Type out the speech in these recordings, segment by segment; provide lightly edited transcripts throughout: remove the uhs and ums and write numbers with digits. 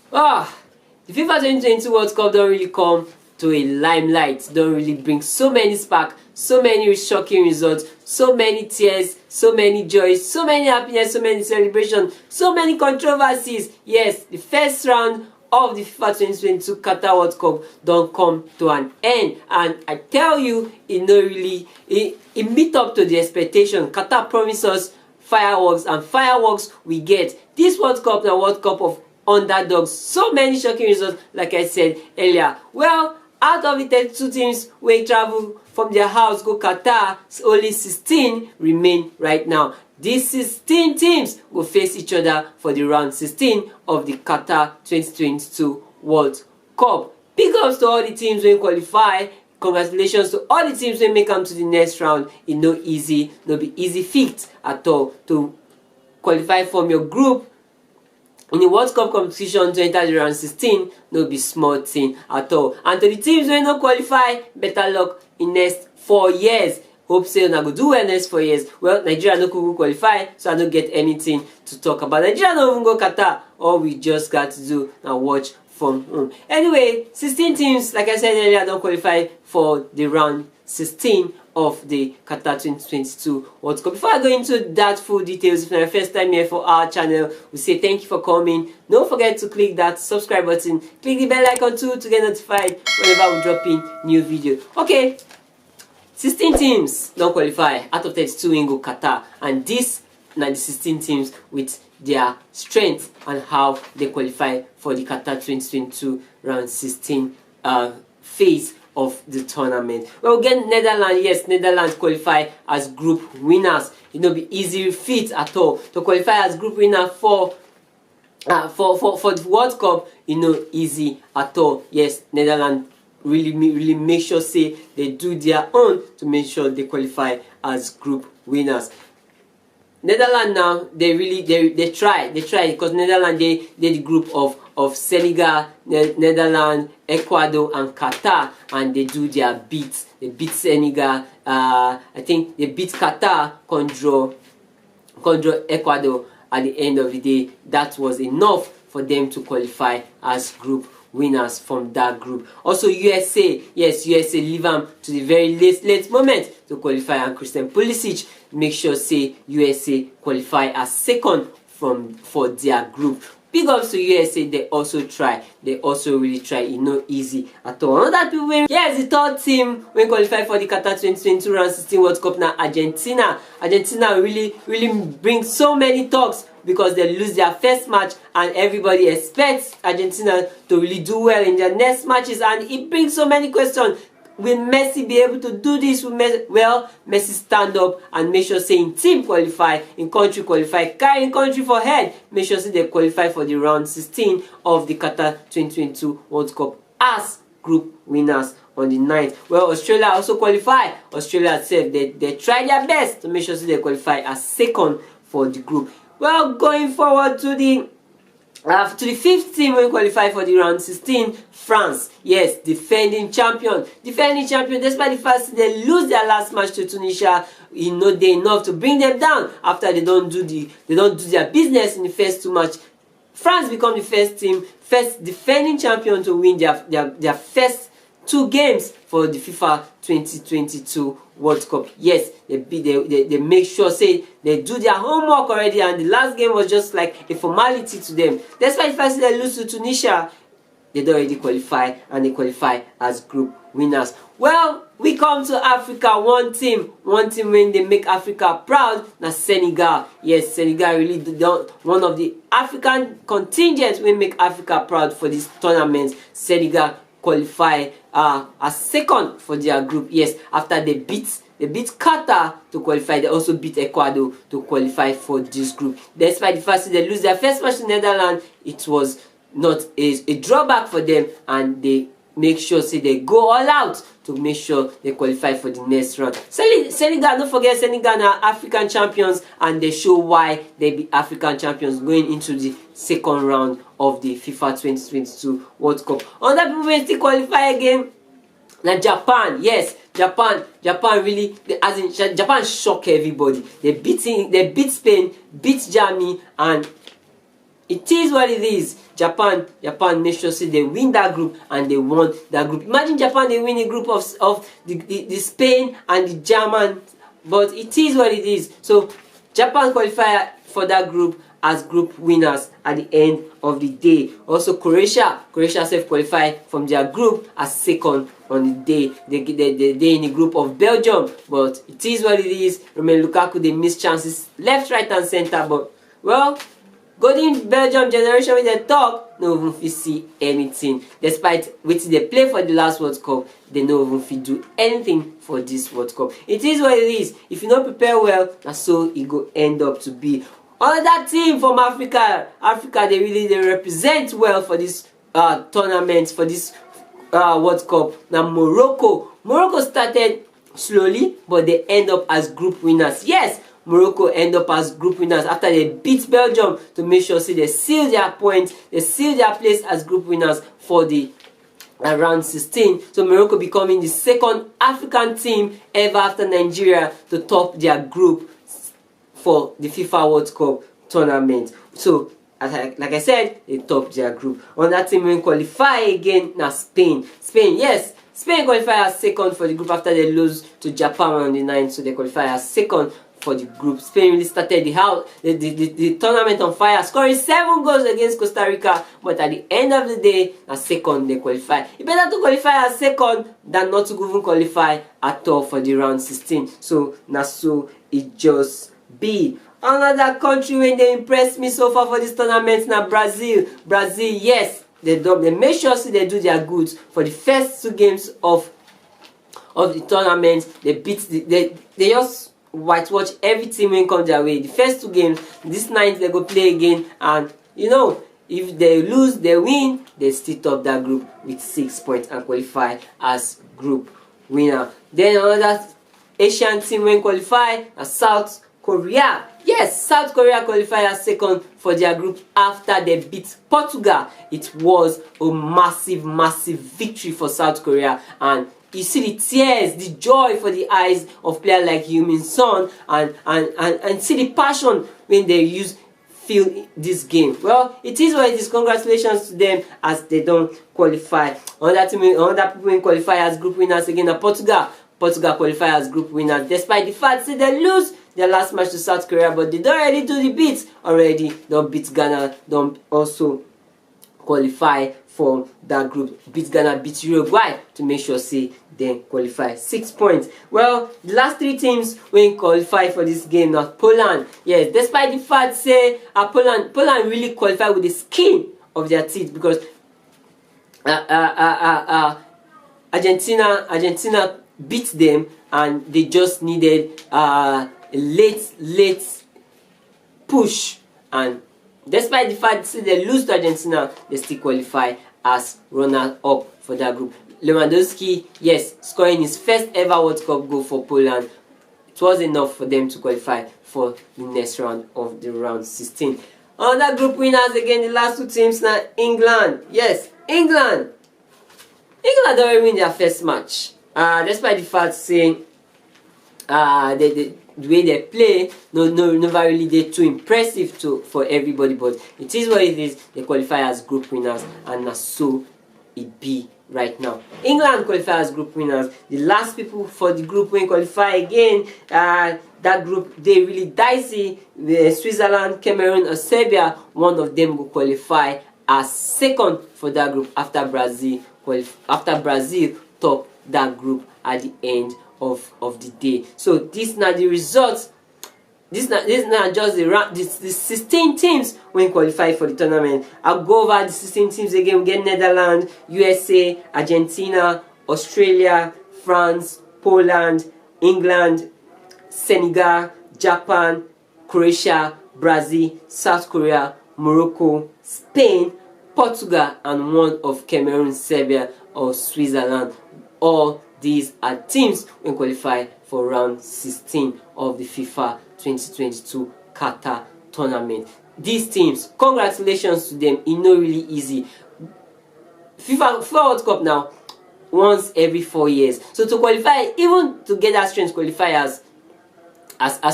The FIFA 2022 World Cup don't really come to a limelight, don't really bring so many spark, so many shocking results, so many tears, so many joys, so many happiness, so many celebrations, so many controversies. Yes, the first round of the FIFA 2022 Qatar World Cup don't come to an end, and I tell you, it meet up to the expectation. Qatar promised us fireworks, and fireworks we get. This World Cup na World Cup of underdogs. So many shocking results, like I said earlier. Well, out of the 32 teams wey travel from their house go Qatar, only 16 remain right now. These 16 teams will face each other for the round 16 of the Qatar 2022 World Cup. Big ups to all the teams wey qualify. Congratulations to all the teams wey make am to the next round. It no be easy feat at all to qualify from your group in the World Cup competition to enter the round 16. No be small thing at all. And to the teams wey no qualify, better luck in next 4 years. Hope say una go do well next 4 years. Well, Nigeria no go qualify, so I don't get anything to talk about. Nigeria no even go Qatar. All we just got to do and watch from home. Anyway, 16 teams, like I said earlier, don't qualify for the round 16 of the Qatar 2022 World Cup. Before I go into that full details, if it's your first time here for our channel, we say thank you for coming. Don't forget to click that subscribe button, click the bell icon too to get notified whenever we drop in new video. Okay, 16 teams don't qualify out of 32 in go Qatar, and this now the 16 teams with their strength and how they qualify for the Qatar 2022 round 16 phase of the tournament. Well, again, Netherlands, yes, Netherlands qualify as group winners. It no be easy feat at all to qualify as group winner for the World Cup. It no easy at all. Yes, Netherlands really make sure say they do their own to make sure they qualify as group winners. Netherlands now, they try because Netherlands they the group of Senegal, Netherlands, Ecuador and Qatar, and they do their beats. They beat Senegal, I think they beat Qatar, control Ecuador. At the end of the day, that was enough for them to qualify as group winners from that group. Also USA, yes, USA leave them to the very late moment to qualify, and Christian Pulisic make sure say USA qualify as second for their group. Big ups to USA, they also really try. It's not easy at all. Another people win. Yes, the third team when qualify for the Qatar 2022 round 16 World Cup now, Argentina. Argentina really bring so many talks because they lose their first match, and everybody expects Argentina to really do well in their next matches, and it brings so many questions. Will Messi be able to do this? Well, Messi stand up and make sure say in team qualify, in country qualify, carrying country for head, make sure say they qualify for the round 16 of the Qatar 2022 World Cup as group winners on the 9th. Well, Australia also qualify. Australia said they try their best to make sure say they qualify as second for the group. Well, going forward to the fifth team will qualify for the round 16, France. Yes, defending champion. Despite the fact they lose their last match to Tunisia, they enough to bring them down after they don't do their business in the first two matches. France become the first defending champion to win their first 2 games for the FIFA 2022 World Cup. Yes, they make sure say they do their homework already, and the last game was just like a formality to them. Despite the fact that they lose to Tunisia, they don't already qualify, and they qualify as group winners. Well, we come to Africa. One team when they make Africa proud, na Senegal. Yes, Senegal really one of the African contingents will make Africa proud for this tournament. Senegal qualify as second for their group. Yes, after they beat Qatar to qualify, they also beat Ecuador to qualify for this group. Despite the fact that they lose their first match to Netherlands, it was not a drawback for them, and they make sure say they go all out to make sure they qualify for the next round. Senegal, don't forget, Senegal are African champions, and they show why they be African champions going into the second round of the FIFA 2022 World Cup. Other people will still qualify again. Now Japan, yes, Japan really, Japan shock everybody. They beat Spain, beat Germany, and it is what it is. Japan make sure say they win that group, and they won that group. Imagine Japan they win a group of the Spain and the German, but it is what it is. So Japan qualify for that group as group winners at the end of the day. Also Croatia self qualify from their group as second on the day. They in the group of Belgium, but it is what it is. Remember Lukaku, they miss chances left, right and center, but well, golden Belgium generation with the talk, no even fit see anything. Despite wetin they play for the last World Cup, they no even fit do anything for this World Cup. It is what it is. If you not prepare well, that's so it go end up to be. Another team from Africa, they represent well for this tournament, for this World Cup. Now Morocco started slowly, but they end up as group winners. Yes, Morocco end up as group winners after they beat Belgium to make sure they seal their points, they seal their place as group winners for the round 16. So Morocco becoming the second African team ever after Nigeria to top their group for the FIFA World Cup tournament. So like I said, they top their group. On that team will qualify again now Spain. Yes, Spain qualify as second for the group after they lose to Japan on the 9th. So they qualify as second for the group. Spain really started the tournament on fire, scoring 7 goals against Costa Rica, but at the end of the day, as second they qualify. It's better to qualify as second than not to even qualify at all for the round 16. So now so it just be. Another country when they impressed me so far for this tournament now Brazil. Yes, they make sure so they do their goods for the first 2 games of the tournament. They beat they just whitewash every team when come their way. The first 2 games, this night they go play again, and you know, if they lose, they win, they still top that group with 6 points and qualify as group winner. Then another Asian team when qualify as South Korea. Yes, South Korea qualify as second for their group after they beat Portugal. It was a massive victory for South Korea, and you see the tears, the joy for the eyes of players like Heung-min Son, and see the passion when they feel this game. Well, it is what it is. Congratulations to them as they don't qualify. Another people qualify as group winners again are Portugal. Portugal qualify as group winners despite the fact that they lose their last match to South Korea, but they don't already do the beats already. Don't beat Ghana, don't also qualify for that group. Beat Ghana, beat Uruguay to make sure say they qualify. 6 points. Well, the last 3 teams when qualify for this game now Poland. Yes, despite the fact say Poland really qualify with the skin of their teeth, because Argentina beat them, and they just needed a late push, and despite the fact that they lose to Argentina, they still qualify as runner-up for that group. Lewandowski, yes, scoring his first ever World Cup goal for Poland. It was enough for them to qualify for the next round of the round 16. Another group winners again, the last 2 teams now England. Yes, England don't win their first match. Despite the fact saying the way they play never really they too impressive for everybody, but it is what it is. They qualify as group winners, and that's so it be right now. England qualify as group winners. The last people for the group when qualify again, that group they really dicey. Switzerland, Cameroon or Serbia, one of them will qualify as second for that group after Brazil top that group at the end of the day. So this now the results. This not just the 16 teams when qualify for the tournament. I'll go over the 16 teams again. We get Netherlands, USA, Argentina, Australia, France, Poland, England, Senegal, Japan, Croatia, Brazil, South Korea, Morocco, Spain, Portugal, and one of Cameroon, Serbia, or Switzerland. All these are teams when qualify for round 16 of the FIFA 2022 Qatar tournament. These teams, congratulations to them. It's not really easy. FIFA World Cup now once every 4 years. So to qualify, even to get that strength, qualify as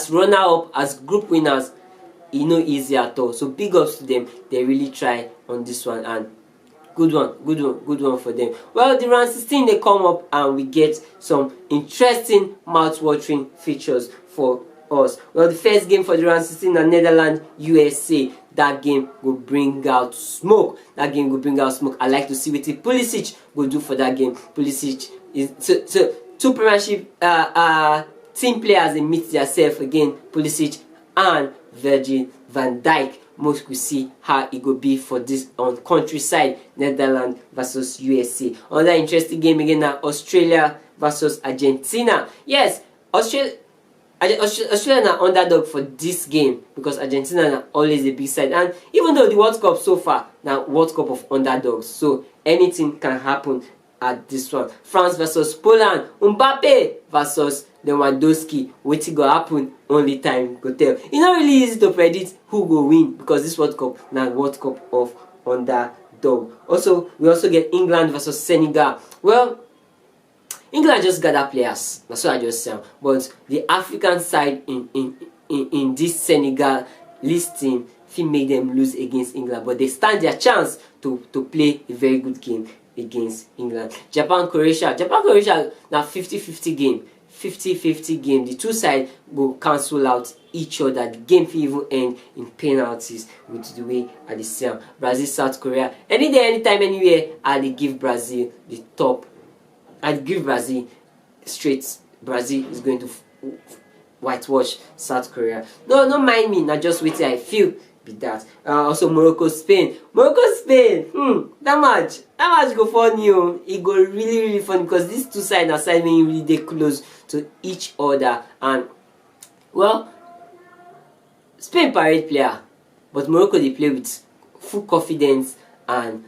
runner-up, as group winners, no easy at all. So big ups to them. They really try on this one, and good one for them. Well, the round 16 they come up and we get some interesting mouth-watering features for us. Well, the first game for the round 16 is Netherlands USA. That game will bring out smoke. I like to see what Pulisic will do for that game. Pulisic is so two Premiership team players, they meet themselves again. Pulisic and Virgil van Dijk. Most could see how it will be for this on countryside, Netherlands versus USA. Another interesting game again now, Australia versus Argentina. Yes, Australia are underdog for this game because Argentina are always a big side, and even though the World Cup so far now World Cup of underdogs, so anything can happen at this one. France versus Poland, Mbappe versus Lewandowski. Wetin go happen? Only time go tell. It's not really easy to predict who will win because this World Cup now World Cup of underdog. Also, we also get England versus Senegal. Well, England just gather players. That's what I just said. But the African side in this Senegal listing fit make them lose against England, but they stand their chance to play a very good game against England. Japan Croatia now 50-50 game. 50-50 game. The two sides will cancel out each other. The game will even end in penalties with the way at the same. Brazil South Korea. Any day, anytime, anywhere, I'll give Brazil the top. I'd give Brazil straight. Brazil is going to whitewash South Korea. No, don't mind me. Not just wait till I feel be that. Also Morocco Spain. That match go funny. It go really funny because these two sides are side being really they close to each other, and well, Spain parade player, but Morocco they play with full confidence and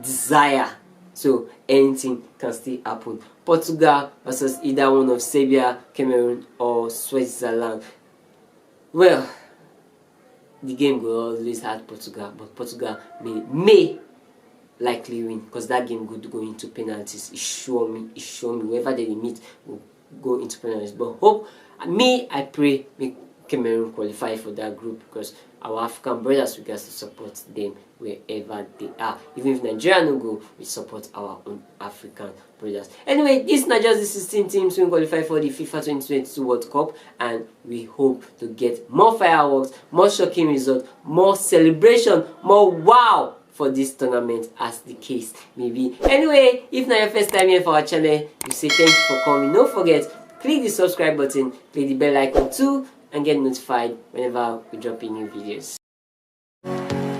desire. So anything can still happen. Portugal versus either one of Serbia, Cameroon, or Switzerland. Well, the game will always hurt Portugal, but Portugal may likely win because that game could go into penalties. It's sure me. Whoever they meet will go into penalties. But I pray make Cameroon qualify for that group because our African brothers, we got to support them wherever they are. Even if Nigeria no go, we support our own African brothers. Anyway, this is not just the 16 teams who qualify for the FIFA 2022 World Cup, and we hope to get more fireworks, more shocking results, more celebration, more wow for this tournament as the case may be. Anyway, if not your first time here for our channel, we say thank you for coming. Don't forget, click the subscribe button, click the bell icon too, and get notified whenever we drop in new videos.